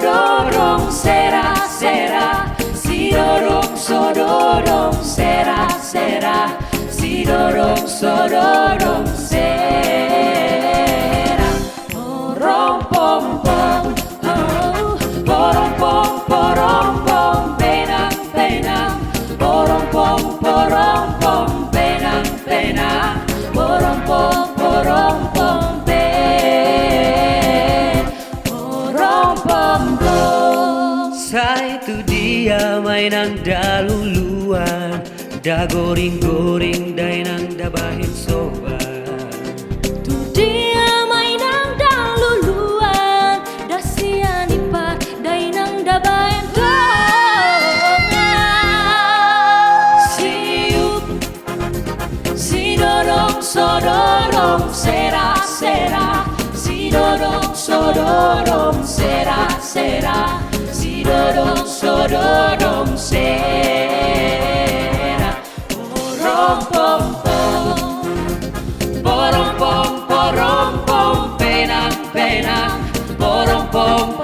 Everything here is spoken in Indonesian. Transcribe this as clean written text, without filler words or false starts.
sodorong sera sera, si dorong sodorong sera sera, si dorong sodorong sera. Porong pom pom, oh, porong pom porong pom, penang penang, porong pom penang penang, porong pom porong pom porong pom pom. Sa itu dia mainan daluluan, da goring-goring dainang da bahin sobat. Tu dia mainang daluluan, da sianipa dainang da bayan dongan. Siup, si dorong sodorong sera sera, si dorong sodorong sera sera, si dorong sodorong sera. Porong pom pom, porong pom penang penang, porong pom